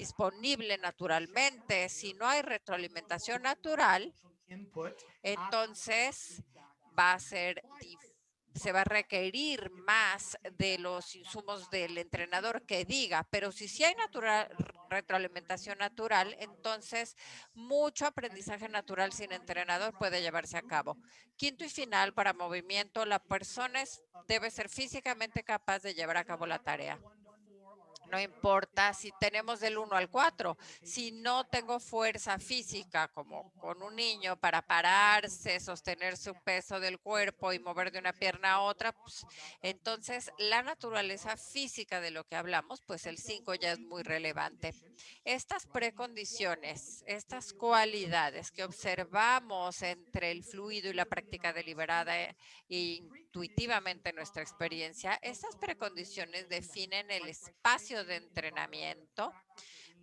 disponible naturalmente, si no hay retroalimentación natural, entonces va a ser se va a requerir más de los insumos del entrenador que diga, pero si hay retroalimentación natural, entonces mucho aprendizaje natural sin entrenador puede llevarse a cabo. Quinto y final, para movimiento, la persona debe ser físicamente capaz de llevar a cabo la tarea. No importa si tenemos del 1 al 4, si no tengo fuerza física como con un niño para pararse, sostener su peso del cuerpo y mover de una pierna a otra, pues, entonces la naturaleza física de lo que hablamos, pues el 5 ya es muy relevante. Estas precondiciones, estas cualidades que observamos entre el fluido y la práctica deliberada e intuitivamente nuestra experiencia, estas precondiciones definen el espacio de entrenamiento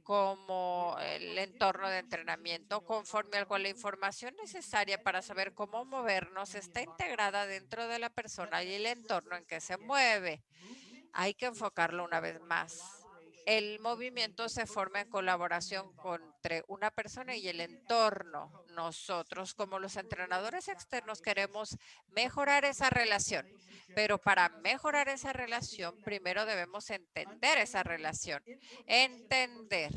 como el entorno de entrenamiento, conforme al cual la información necesaria para saber cómo movernos está integrada dentro de la persona y el entorno en que se mueve. Hay que enfocarlo una vez más. El movimiento se forma en colaboración entre una persona y el entorno. Nosotros, como los entrenadores externos, queremos mejorar esa relación, pero para mejorar esa relación, primero debemos entender esa relación, entender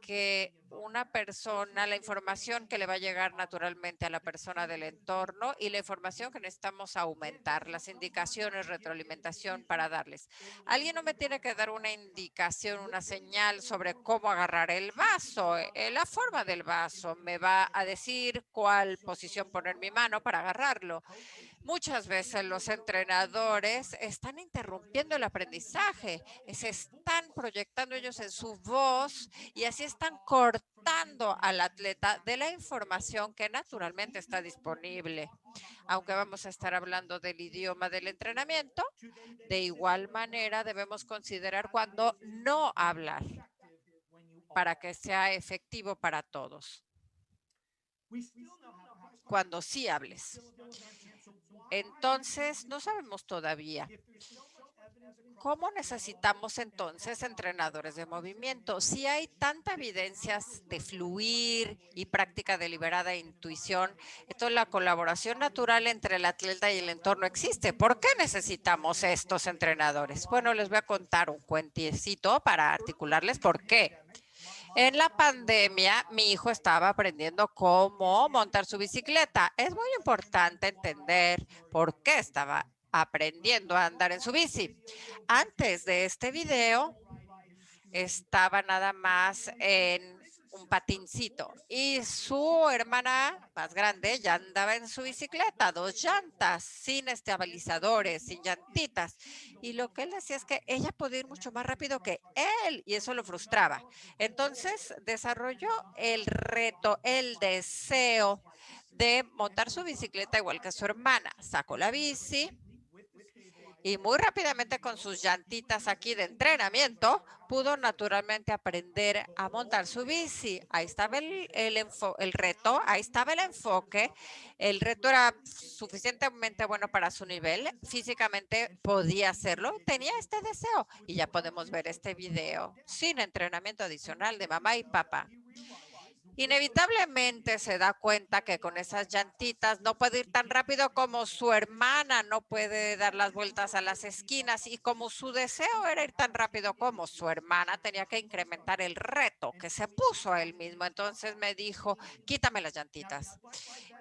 que una persona, la información que le va a llegar naturalmente a la persona del entorno y la información que necesitamos aumentar, las indicaciones, retroalimentación para darles. Alguien no me tiene que dar una indicación, una señal sobre cómo agarrar el vaso, la forma del vaso. Me va a decir cuál posición poner mi mano para agarrarlo. Muchas veces los entrenadores están interrumpiendo el aprendizaje, se están proyectando ellos en su voz y así están cortando al atleta de la información que naturalmente está disponible. Aunque vamos a estar hablando del idioma del entrenamiento, de igual manera debemos considerar cuando no hablar para que sea efectivo para todos. Cuando sí hables. Entonces, no sabemos todavía. ¿Cómo necesitamos entonces entrenadores de movimiento? Si hay tanta evidencia de fluir y práctica deliberada e intuición, entonces la colaboración natural entre el atleta y el entorno existe. ¿Por qué necesitamos estos entrenadores? Bueno, les voy a contar un cuentecito para articularles por qué. En la pandemia, mi hijo estaba aprendiendo cómo montar su bicicleta. Es muy importante entender por qué estaba aprendiendo a andar en su bici. Antes de este video, estaba nada más en un patincito y su hermana más grande ya andaba en su bicicleta, 2 llantas, sin estabilizadores, sin llantitas. Y lo que él decía es que ella podía ir mucho más rápido que él y eso lo frustraba. Entonces desarrolló el reto, el deseo de montar su bicicleta igual que su hermana. Sacó la bici y muy rápidamente con sus llantitas aquí de entrenamiento pudo naturalmente aprender a montar su bici. Ahí estaba el reto, ahí estaba el enfoque. El reto era suficientemente bueno para su nivel. Físicamente podía hacerlo. Tenía este deseo y ya podemos ver este video sin entrenamiento adicional de mamá y papá. Inevitablemente se da cuenta que con esas llantitas no puede ir tan rápido como su hermana, no puede dar las vueltas a las esquinas y como su deseo era ir tan rápido como su hermana, tenía que incrementar el reto que se puso a él mismo. Entonces me dijo, quítame las llantitas.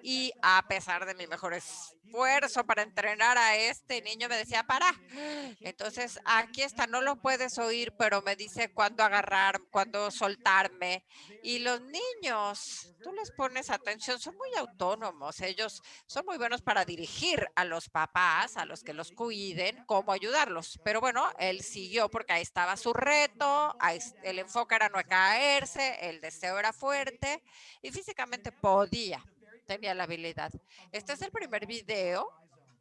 Y a pesar de mi mejor esfuerzo para entrenar a este niño, me decía, para. Entonces, aquí está, no lo puedes oír, pero me dice cuándo agarrar, cuándo soltarme. Y los niños, tú les pones atención, son muy autónomos. Ellos son muy buenos para dirigir a los papás, a los que los cuiden, cómo ayudarlos. Pero bueno, él siguió porque ahí estaba su reto, el enfoque era no caerse, el deseo era fuerte y físicamente podía, tenía la habilidad. Este es el primer video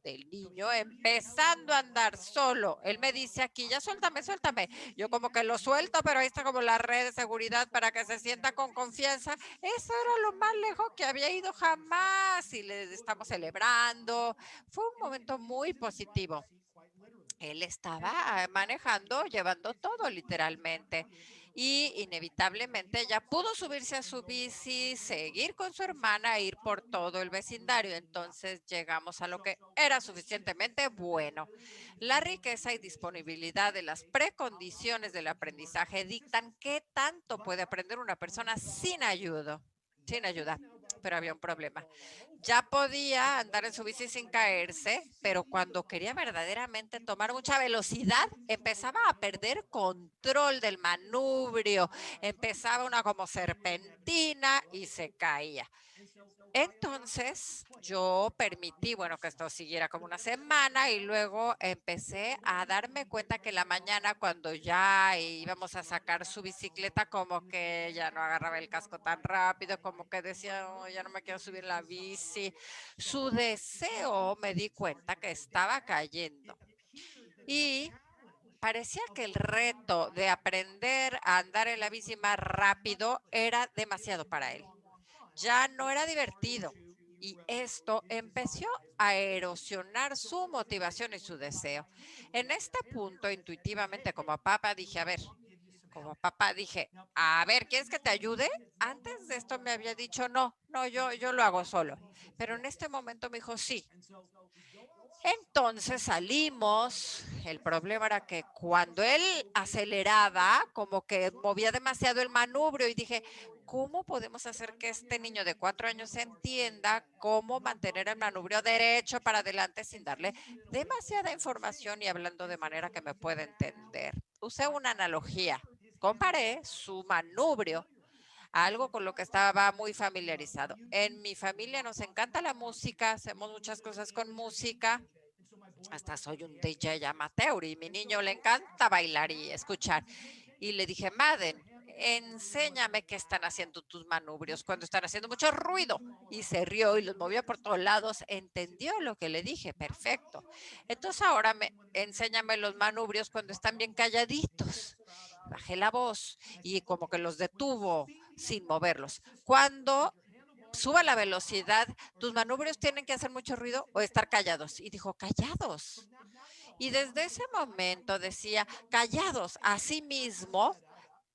del niño empezando a andar solo. Él me dice aquí, ya suéltame, suéltame. Yo como que lo suelto, pero ahí está como la red de seguridad para que se sienta con confianza. Eso era lo más lejos que había ido jamás y le estamos celebrando. Fue un momento muy positivo. Él estaba manejando, llevando todo literalmente. Y inevitablemente ya pudo subirse a su bici, seguir con su hermana, e ir por todo el vecindario. Entonces llegamos a lo que era suficientemente bueno. La riqueza y disponibilidad de las precondiciones del aprendizaje dictan qué tanto puede aprender una persona sin ayuda. Sin ayuda. Pero había un problema. Ya podía andar en su bici sin caerse, pero cuando quería verdaderamente tomar mucha velocidad, empezaba a perder control del manubrio, empezaba una como serpentina y se caía. Entonces yo permití, bueno, que esto siguiera como una semana y luego empecé a darme cuenta que la mañana cuando ya íbamos a sacar su bicicleta, como que ya no agarraba el casco tan rápido, como que decía, "Oh, ya no me quiero subir la bici". Su deseo, me di cuenta que estaba cayendo y parecía que el reto de aprender a andar en la bici más rápido era demasiado para él. Ya no era divertido y esto empezó a erosionar su motivación y su deseo. En este punto, intuitivamente, como papá, dije, a ver, ¿quieres que te ayude? Antes de esto me había dicho, no, yo lo hago solo. Pero en este momento me dijo, sí. Entonces salimos. El problema era que cuando él aceleraba, como que movía demasiado el manubrio y dije, ¿cómo podemos hacer que este niño de 4 años entienda cómo mantener el manubrio derecho para adelante sin darle demasiada información y hablando de manera que me pueda entender? Usé una analogía. Comparé su manubrio a algo con lo que estaba muy familiarizado. En mi familia nos encanta la música, hacemos muchas cosas con música, hasta soy un DJ amateur y mi niño le encanta bailar y escuchar. Y le dije, Madden, enséñame qué están haciendo tus manubrios cuando están haciendo mucho ruido. Y se rió y los movió por todos lados. Entendió lo que le dije, perfecto. Entonces ahora enséñame los manubrios cuando están bien calladitos. Bajé la voz y como que los detuvo sin moverlos. Cuando suba la velocidad, tus manubrios tienen que hacer mucho ruido o estar callados. Y dijo, callados. Y desde ese momento decía, callados, así mismo,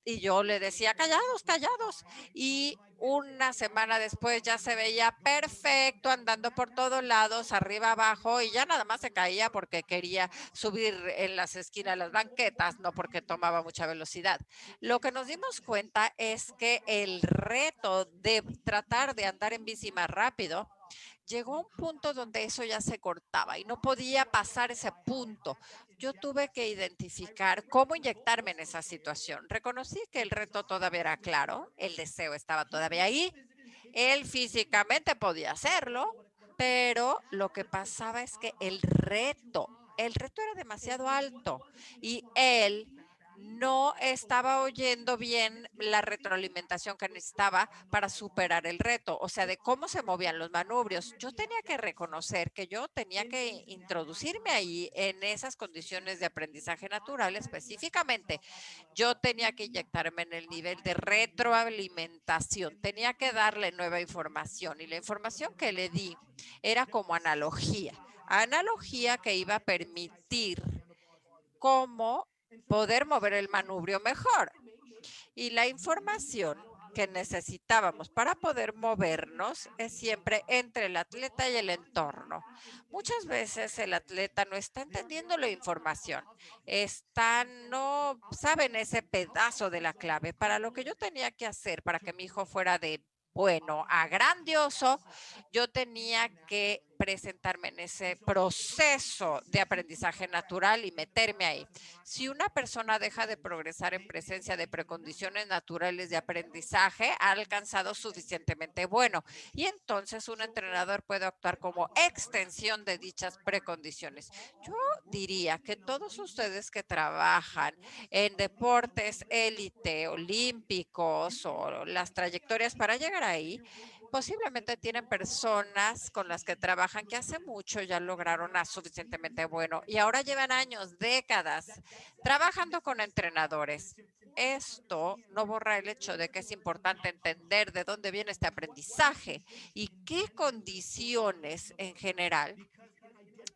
y yo le decía, callados, callados. Y una semana después ya se veía perfecto andando por todos lados, arriba, abajo, y ya nada más se caía porque quería subir en las esquinas las banquetas, no porque tomaba mucha velocidad. Lo que nos dimos cuenta es que el reto de tratar de andar en bici más rápido llegó a un punto donde eso ya se cortaba y no podía pasar ese punto. Yo tuve que identificar cómo inyectarme en esa situación. Reconocí que el reto todavía era claro, el deseo estaba todavía ahí, él físicamente podía hacerlo, pero lo que pasaba es que el reto era demasiado alto y él no estaba oyendo bien la retroalimentación que necesitaba para superar el reto, o sea, de cómo se movían los manubrios. Yo tenía que reconocer que yo tenía que introducirme ahí en esas condiciones de aprendizaje natural específicamente. Yo tenía que inyectarme en el nivel de retroalimentación, tenía que darle nueva información y la información que le di era como analogía que iba a permitir cómo poder mover el manubrio mejor. Y la información que necesitábamos para poder movernos es siempre entre el atleta y el entorno. Muchas veces el atleta no está entendiendo la información, no saben ese pedazo de la clave. Para lo que yo tenía que hacer para que mi hijo fuera de bueno a grandioso, yo tenía que presentarme en ese proceso de aprendizaje natural y meterme ahí. Si una persona deja de progresar en presencia de precondiciones naturales de aprendizaje, ha alcanzado suficientemente bueno y entonces un entrenador puede actuar como extensión de dichas precondiciones. Yo diría que todos ustedes que trabajan en deportes élite, olímpicos o las trayectorias para llegar ahí, posiblemente tienen personas con las que trabajan que hace mucho ya lograron a suficientemente bueno y ahora llevan años, décadas trabajando con entrenadores. Esto no borra el hecho de que es importante entender de dónde viene este aprendizaje y qué condiciones en general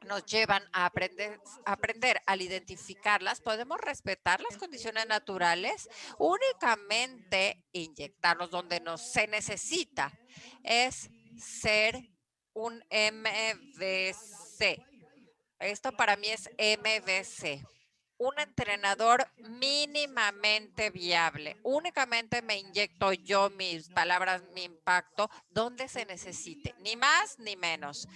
nos llevan a aprender al identificarlas, podemos respetar las condiciones naturales, únicamente inyectarnos donde se necesita. Es ser un MVC. Esto para mí es MVC. Un entrenador mínimamente viable. Únicamente me inyecto yo mis palabras, mi impacto, donde se necesite, ni más ni menos.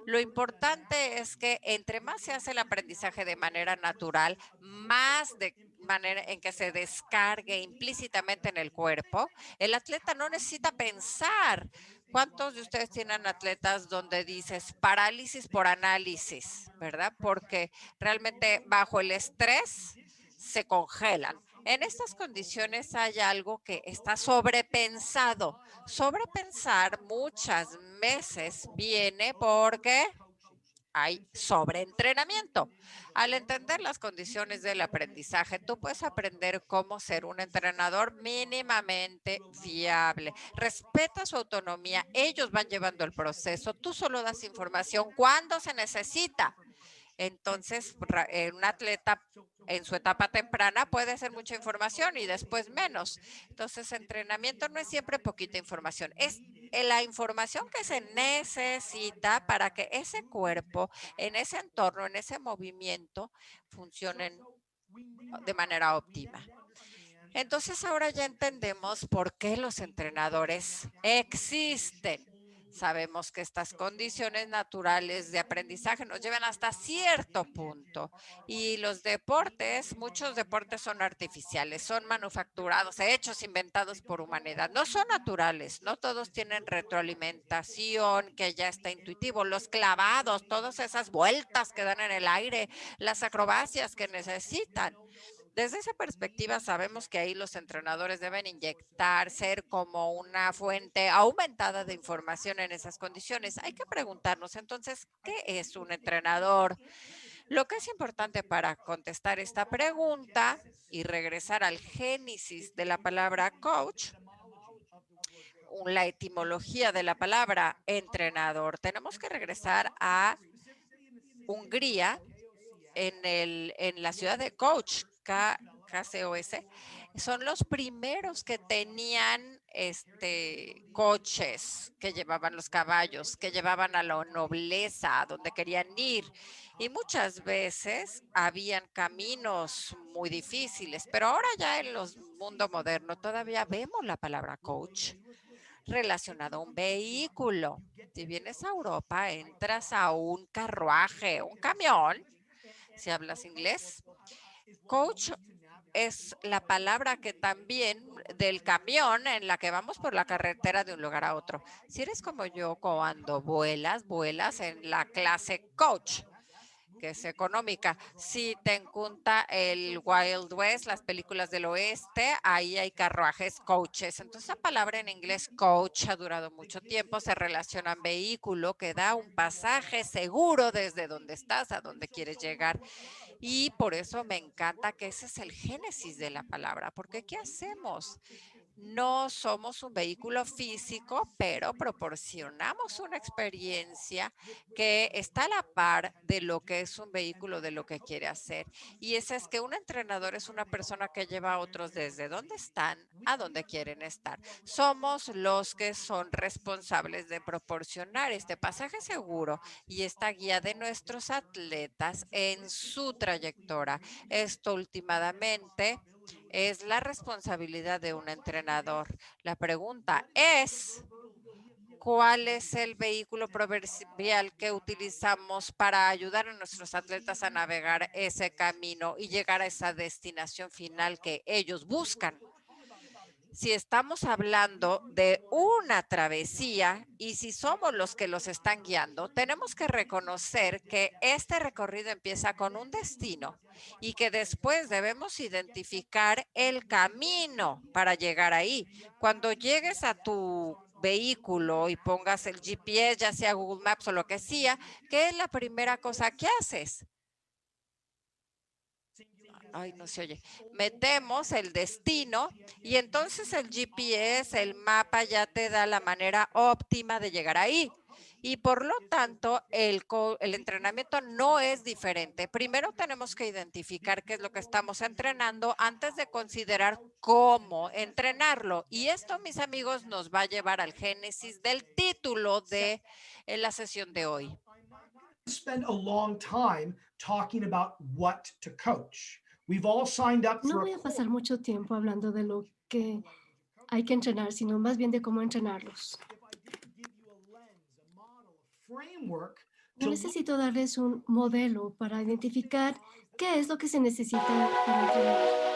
Lo importante es que entre más se hace el aprendizaje de manera natural, más de manera en que se descargue implícitamente en el cuerpo, el atleta no necesita pensar. ¿Cuántos de ustedes tienen atletas donde dices parálisis por análisis, verdad? Porque realmente bajo el estrés se congelan. En estas condiciones hay algo que está sobrepensado. Sobrepensar muchas veces viene porque hay sobreentrenamiento. Al entender las condiciones del aprendizaje, tú puedes aprender cómo ser un entrenador mínimamente viable. Respeta su autonomía, ellos van llevando el proceso, tú solo das información cuando se necesita. Entonces, un atleta en su etapa temprana puede hacer mucha información y después menos. Entonces, entrenamiento no es siempre poquita información, es la información que se necesita para que ese cuerpo, en ese entorno, en ese movimiento, funcionen de manera óptima. Entonces ahora ya entendemos por qué los entrenadores existen. Sabemos que estas condiciones naturales de aprendizaje nos llevan hasta cierto punto y los deportes, muchos deportes son artificiales, son manufacturados, hechos, inventados por humanidad. No son naturales, no todos tienen retroalimentación que ya está intuitivo. Los clavados, todas esas vueltas que dan en el aire, las acrobacias que necesitan. Desde esa perspectiva, sabemos que ahí los entrenadores deben inyectar, ser como una fuente aumentada de información en esas condiciones. Hay que preguntarnos entonces, ¿qué es un entrenador? Lo que es importante para contestar esta pregunta y regresar al génesis de la palabra coach, la etimología de la palabra entrenador, tenemos que regresar a Hungría en la ciudad de KCOS, son los primeros que tenían coches que llevaban los caballos, que llevaban a la nobleza a donde querían ir. Y muchas veces habían caminos muy difíciles, pero ahora ya en el mundo moderno todavía vemos la palabra coach relacionado a un vehículo. Si vienes a Europa, entras a un carruaje, un camión, si hablas inglés. Coach es la palabra que también del camión en la que vamos por la carretera de un lugar a otro. Si eres como yo, cuando vuelas en la clase coach, que es económica. Si te encunta el Wild West, las películas del oeste, ahí hay carruajes, coaches. Entonces, la palabra en inglés coach ha durado mucho tiempo, se relaciona a vehículo que da un pasaje seguro desde donde estás a donde quieres llegar. Y por eso me encanta que ese es el génesis de la palabra, porque ¿qué hacemos? No somos un vehículo físico, pero proporcionamos una experiencia que está a la par de lo que es un vehículo, de lo que quiere hacer. Y esa es que un entrenador es una persona que lleva a otros desde donde están a donde quieren estar. Somos los que son responsables de proporcionar este pasaje seguro y esta guía de nuestros atletas en su trayectoria. Esto últimamente es la responsabilidad de un entrenador. La pregunta es, ¿cuál es el vehículo proverbial que utilizamos para ayudar a nuestros atletas a navegar ese camino y llegar a esa destinación final que ellos buscan? Si estamos hablando de una travesía y si somos los que los están guiando, tenemos que reconocer que este recorrido empieza con un destino y que después debemos identificar el camino para llegar ahí. Cuando llegues a tu vehículo y pongas el GPS, ya sea Google Maps o lo que sea, ¿qué es la primera cosa que haces? Ay, no se oye. Metemos el destino y entonces el GPS, el mapa ya te da la manera óptima de llegar ahí. Y por lo tanto, el entrenamiento no es diferente. Primero tenemos que identificar qué es lo que estamos entrenando antes de considerar cómo entrenarlo. Y esto, mis amigos, nos va a llevar al génesis del título de la sesión de hoy. Spend a long time talking about what to coach. We've all signed up No for a voy a pasar mucho tiempo hablando de lo que hay que entrenar, sino más bien de cómo entrenarlos. framework Yo necesito darles un modelo para identificar qué es lo que se necesita para entrenar.